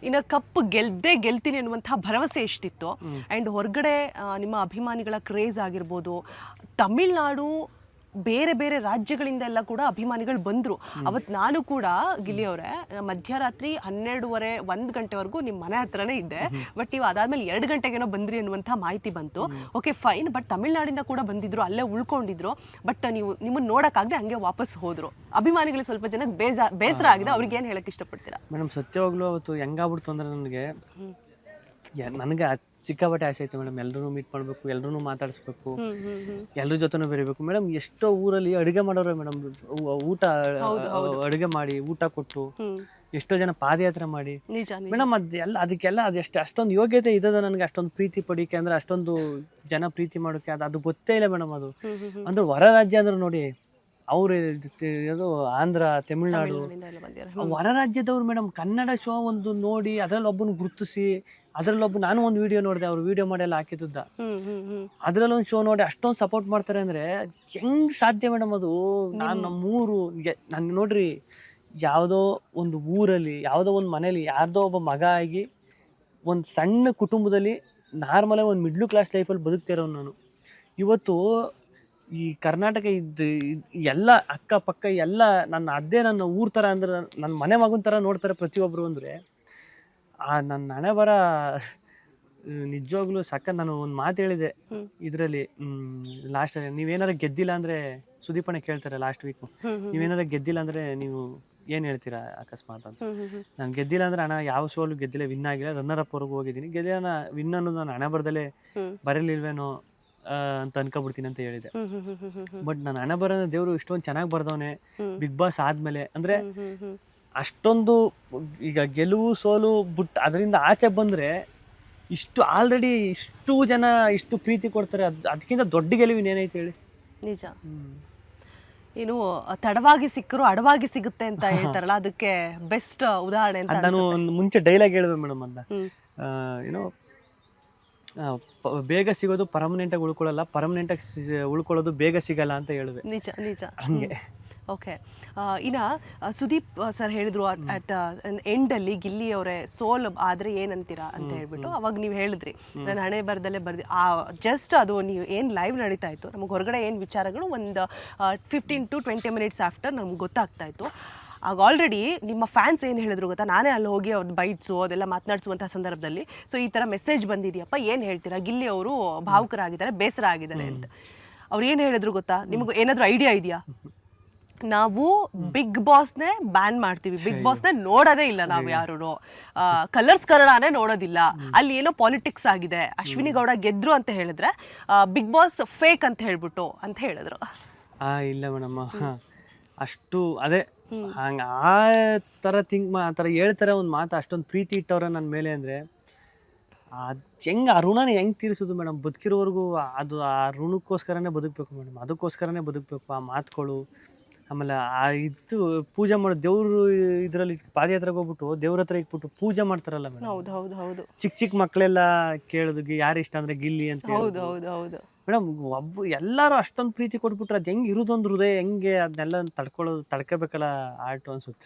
ಇನ್ನು ಕಪ್ ಗೆಲ್ತೀನಿ ಅನ್ನುವಂತಹ ಭರವಸೆ ಎಷ್ಟಿತ್ತು ಆ್ಯಂಡ್ ಹೊರಗಡೆ ನಿಮ್ಮ ಅಭಿಮಾನಿಗಳ ಕ್ರೇಜ್ ಆಗಿರ್ಬೋದು, ತಮಿಳ್ನಾಡು ಬೇರೆ ಬೇರೆ ರಾಜ್ಯಗಳಿಂದ ಎಲ್ಲ ಕೂಡ ಅಭಿಮಾನಿಗಳು ಬಂದರು. ಅವತ್ತು ನಾನು ಕೂಡ ಗಿಲ್ಲಿ ಅವರೇ ಮಧ್ಯರಾತ್ರಿ 12:30 1 ಗಂಟೆವರೆಗೂ ನಿಮ್ಮ ಮನೆ ಹತ್ರನೇ ಇದ್ದೆ. ಬಟ್ ನೀವು ಅದಾದ್ಮೇಲೆ 2 ಗಂಟೆಗೇನೋ ಬಂದ್ರಿ ಅನ್ನುವಂಥ ಮಾಹಿತಿ ಬಂತು. ಓಕೆ ಫೈನ್, ಬಟ್ ತಮಿಳ್ನಾಡಿಂದ ಕೂಡ ಬಂದಿದ್ರು, ಅಲ್ಲೇ ಉಳ್ಕೊಂಡಿದ್ರು. ಬಟ್ ನಿಮ್ಮನ್ನು ನೋಡೋಕ್ಕಾಗದೆ ಹಂಗೆ ವಾಪಸ್ ಹೋದರು. ಅಭಿಮಾನಿಗಳಿಗೆ ಸ್ವಲ್ಪ ಜನಕ್ಕೆ ಬೇಸರ ಆಗಿದೆ. ಅವ್ರಿಗೆ ಏನು ಹೇಳಕ್ಕೆ ಇಷ್ಟಪಡ್ತೀರಾ? ಮೇಡಮ್ ಸತ್ಯವಾಗ್ಲೂ ಅವತ್ತು ಹೆಂಗಾಗ್ಬಿಡ್ತು ಅಂದರೆ ನನಗೆ ಸಿಕ್ಕಾಪಟ್ಟೆ ಆಸೆ ಐತೆ ಮೇಡಮ್. ಎಲ್ಲರೂ ಮೀಟ್ ಮಾಡಬೇಕು, ಎಲ್ಲರೂ ಮಾತಾಡಿಸ್ಬೇಕು, ಎಲ್ಲರ ಜೊತೆನೂ ಬೆರಿಬೇಕು ಮೇಡಮ್. ಎಷ್ಟೋ ಊರಲ್ಲಿ ಅಡುಗೆ ಮಾಡೋರು ಮೇಡಮ್, ಊಟ ಅಡುಗೆ ಮಾಡಿ ಊಟ ಕೊಟ್ಟು ಎಷ್ಟೋ ಜನ ಪಾದಯಾತ್ರೆ ಮಾಡಿ ಮೇಡಮ್. ಅದಕ್ಕೆಲ್ಲ ಅಷ್ಟೊಂದು ಯೋಗ್ಯತೆ ಇದ್ದದ ನನಗೆ ಅಷ್ಟೊಂದು ಪ್ರೀತಿ ಪಡಿಕೆ ಅಂದ್ರೆ, ಅಷ್ಟೊಂದು ಜನ ಪ್ರೀತಿ ಮಾಡೋಕೆ ಅದು ಗೊತ್ತೇ ಇಲ್ಲ ಮೇಡಮ್. ಅದು ಅಂದ್ರೆ ಹೊರ ರಾಜ್ಯ ಅಂದ್ರೆ ನೋಡಿ, ಅವ್ರು ಅದು ಆಂಧ್ರ, ತಮಿಳ್ನಾಡು, ಹೊರ ರಾಜ್ಯದವ್ರು ಮೇಡಮ್ ಕನ್ನಡ ಶೋ ಒಂದು ನೋಡಿ ಅದರಲ್ಲಿ ಒಬ್ಬನ ಗುರುತಿಸಿ, ನಾನು ಒಂದು ವಿಡಿಯೋ ನೋಡಿದೆ, ಅವ್ರು ವಿಡಿಯೋ ಮಾಡಿ ಎಲ್ಲ ಹಾಕಿದ್ದ, ಅದ್ರಲ್ಲಿ ಒಂದು ಶೋ ನೋಡಿ ಅಷ್ಟೊಂದು ಸಪೋರ್ಟ್ ಮಾಡ್ತಾರೆ ಅಂದ್ರೆ ಹೆಂಗ್ ಸಾಧ್ಯ ಮೇಡಮ್? ಅದು ನಮ್ಮೂರು ನನ್ಗೆ ನೋಡ್ರಿ, ಯಾವುದೋ ಒಂದು ಊರಲ್ಲಿ, ಯಾವುದೋ ಒಂದು ಮನೇಲಿ ಯಾರ್ದೋ ಒಬ್ಬ ಮಗ ಆಗಿ ಒಂದು ಸಣ್ಣ ಕುಟುಂಬದಲ್ಲಿ ನಾರ್ಮಲಾಗಿ ಒಂದು ಮಿಡ್ಲ್ ಕ್ಲಾಸ್ ಲೈಫಲ್ಲಿ ಬದುಕ್ತಿರೋ ನಾನು. ಇವತ್ತು ಈ ಕರ್ನಾಟಕ ಎಲ್ಲ ಅಕ್ಕಪಕ್ಕ ಎಲ್ಲ ನನ್ನ ಊರ್ ಥರ ಅಂದ್ರೆ, ನನ್ನ ಮನೆ ಮಗನ ಥರ ನೋಡ್ತಾರೆ ಪ್ರತಿಯೊಬ್ಬರು. ಅಂದರೆ ನನ್ನ ಹಣೆ ಬರ ನಿಜವಾಗ್ಲೂ ಸಕ್ಕ. ನಾನು ಒಂದು ಮಾತು ಹೇಳಿದೆ ಇದರಲ್ಲಿ ಲಾಸ್ಟಲ್ಲಿ, ನೀವೇನಾರ ಗೆದ್ದಿಲ್ಲ ಅಂದರೆ, ಸುದೀಪಣ್ಣ ಕೇಳ್ತಾರೆ ಲಾಸ್ಟ್ ವೀಕು, ನೀವೇನಾರ ಗೆದ್ದಿಲ್ಲ ಅಂದರೆ ನೀವು ಏನು ಹೇಳ್ತೀರಾ ಅಕಸ್ಮಾತ್ ಅಂತ. ನಾನು ಗೆದ್ದಿಲ್ಲ ಅಂದರೆ ಅಣ್ಣ ಯಾವ ಸೋಲು ಗೆದ್ದಿಲ್ಲ, ವಿನ್ ಆಗಿಲ್ಲ, ರನ್ನರ್ ಅಪ್ ವರೆಗೂ ಹೋಗಿದ್ದೀನಿ, ಗೆದ್ದಿಲ್ಲ ವಿನ್ ಅನ್ನೋದು ನಾನು ಹಣೆ ಬರದಲ್ಲೇ ಬರಲಿಲ್ವೇನೋ ಅಂತ ಅನ್ಕೊಬಿಡ್ತೀನಿ ಅಂತ ಹೇಳಿದೆ. ಬಟ್ ನಾನು ಹಣೆ ಬರೋ ದೇವರು ಇಷ್ಟೊಂದು ಚೆನ್ನಾಗಿ ಬರ್ದವನೆ ಬಿಗ್ ಬಾಸ್ ಆದ್ಮೇಲೆ. ಅಂದ್ರೆ ಅಷ್ಟೊಂದು ಈಗ ಗೆಲುವು ಸೋಲು ಬಿಟ್ಟು ಅದರಿಂದ ಆಚೆ ಬಂದ್ರೆ ಇಷ್ಟು ಆಲ್ರೆಡಿ ಇಷ್ಟು ಜನ ಇಷ್ಟು ಪ್ರೀತಿ ಕೊಡ್ತಾರೆ, ಅದಕ್ಕಿಂತ ದೊಡ್ಡ ಗೆಲುವಿನ ಏನೈತೆ ಹೇಳಿ? ನಿಜ. ಏನು ತಡವಾಗಿ ಸಿಕ್ಕರು ಅಡವಾಗಿ ಸಿಗುತ್ತೆ ಅಂತ ಹೇಳ್ತಾರಲ್ಲ, ಅದಕ್ಕೆ ಬೆಸ್ಟ್ ಉದಾಹರಣೆ ಅಂತ. ನಾನು ಮುಂಚೆ ಡೈಲಾಗ್ ಹೇಳಿದೆ ಮೇಡಮ್, ಅನ್ನ ಏನೋ ಬೇಗ ಸಿಗೋದು ಪರ್ಮನೆಂಟ್ ಆಗಿ ಉಳ್ಕೊಳ್ಳಲ್ಲ, ಪರ್ಮನೆಂಟ್ ಆಗಿ ಉಳ್ಕೊಳ್ಳೋದು ಬೇಗ ಸಿಗಲ್ಲ ಅಂತ ಹೇಳಿದೆ. ನಿಜ ನಿಜ. ಹಂಗೆ. ಓಕೆ, ಇನ್ನು ಸುದೀಪ್ ಸರ್ ಹೇಳಿದ್ರು ಅಟ್ ಎಂಡಲ್ಲಿ ಗಿಲ್ಲಿ ಅವರೇ ಸೋಲ್ ಆದರೆ ಏನಂತೀರಾ ಅಂತ ಹೇಳ್ಬಿಟ್ಟು, ಅವಾಗ ನೀವು ಹೇಳಿದ್ರಿ ನಾನು ಹಣೆ ಬರದಲ್ಲೇ ಜಸ್ಟ್ ಅದು ನೀವು ಏನು ಲೈವ್ ನಡೀತಾ ಇತ್ತು, ನಮಗೆ ಹೊರಗಡೆ ಏನು ವಿಚಾರಗಳು ಒಂದು 15 to 20 minutes ಆಫ್ಟರ್ ನಮ್ಗೆ ಗೊತ್ತಾಗ್ತಾ ಇತ್ತು. ಆಗ ಆಲ್ರೆಡಿ ನಿಮ್ಮ ಫ್ಯಾನ್ಸ್ ಏನು ಹೇಳಿದ್ರು ಗೊತ್ತಾ, ನಾನೇ ಅಲ್ಲಿ ಹೋಗಿ ಅವ್ರು ಬೈಟ್ಸು ಅದೆಲ್ಲ ಮಾತನಾಡಿಸುವಂಥ ಸಂದರ್ಭದಲ್ಲಿ, ಸೊ ಈ ಥರ ಮೆಸೇಜ್ ಬಂದಿದೆಯಪ್ಪ, ಏನು ಹೇಳ್ತೀರಾ, ಗಿಲ್ಲಿ ಅವರು ಭಾವುಕರಾಗಿದ್ದಾರೆ, ಬೇಸರ ಆಗಿದ್ದಾರೆ ಅಂತ. ಅವ್ರು ಏನು ಹೇಳಿದ್ರು ಗೊತ್ತಾ, ನಿಮಗೆ ಏನಾದರೂ ಐಡಿಯಾ ಇದೆಯಾ? ನಾವು ಬಿಗ್ ಬಾಸ್ನೇ ಬ್ಯಾನ್ ಮಾಡ್ತೀವಿ, ಬಿಗ್ ಬಾಸ್ನೇ ನೋಡೋದೇ ಇಲ್ಲ ನಾವು ಯಾರು, ಕಲರ್ಸ್ ಕನ್ನಡನೇ ನೋಡೋದಿಲ್ಲ, ಅಲ್ಲಿ ಏನೋ ಪಾಲಿಟಿಕ್ಸ್ ಆಗಿದೆ, ಅಶ್ವಿನಿ ಗೌಡ ಗೆದ್ರು ಅಂತ ಹೇಳಿದ್ರೆ ಬಿಗ್ ಬಾಸ್ ಫೇಕ್ ಅಂತ ಹೇಳ್ಬಿಟ್ಟು ಅಂತ ಹೇಳಿದ್ರು. ಇಲ್ಲ ಮೇಡಮ್, ಅಷ್ಟು ಅದೇ ಹಂಗೆ ಆ ಥರ ಆ ಥರ ಹೇಳ್ತಾರೆ ಒಂದು ಮಾತು. ಅಷ್ಟೊಂದು ಪ್ರೀತಿ ಇಟ್ಟವ್ರೆ ನನ್ನ ಮೇಲೆ ಅಂದರೆ ಅದು ಹೆಂಗೆ ಆ ಋಣನ ಹೆಂಗೆ ತೀರಿಸೋದು ಮೇಡಮ್? ಬದುಕಿರೋವರೆಗೂ ಅದು ಆ ಋಣಕ್ಕೋಸ್ಕರನೇ ಬದುಕಬೇಕು ಮೇಡಮ್, ಅದಕ್ಕೋಸ್ಕರನೇ ಬದುಕಬೇಕು. ಆ ಮಾತುಗಳು, ಆಮೇಲೆ ಆ ಇದು ಪೂಜೆ ಮಾಡೋ ದೇವ್ರು ಇದರಲ್ಲಿ ಪಾದಯಾತ್ರೆಗೆ ಹೋಗ್ಬಿಟ್ಟು ದೇವ್ರ ಹತ್ರ ಇಟ್ಬಿಟ್ಟು ಪೂಜೆ ಮಾಡ್ತಾರಲ್ಲ ಮೇಡಮ್. ಹೌದು ಹೌದು ಹೌದು. ಚಿಕ್ಕ ಮಕ್ಕಳೆಲ್ಲ ಕೇಳೋದು ಯಾರು ಇಷ್ಟ ಅಂದ್ರೆ ಗಿಲ್ಲಿ ಅಂತ. ಹೌದು ಹೌದು ಹೌದು ಮೇಡಮ್. ಎಲ್ಲರೂ ಅಷ್ಟೊಂದು ಪ್ರೀತಿ ಕೊಟ್ಬಿಟ್ರೆ ಅದು ಹೆಂಗೆ ಇರೋದೊಂದು ಹೃದಯ, ಹೆಂಗೆ ಅದನ್ನೆಲ್ಲ ತಡ್ಕೋಬೇಕಲ್ಲ ಆರ್ಟ್ ಅನ್ಸುತ್ತೆ.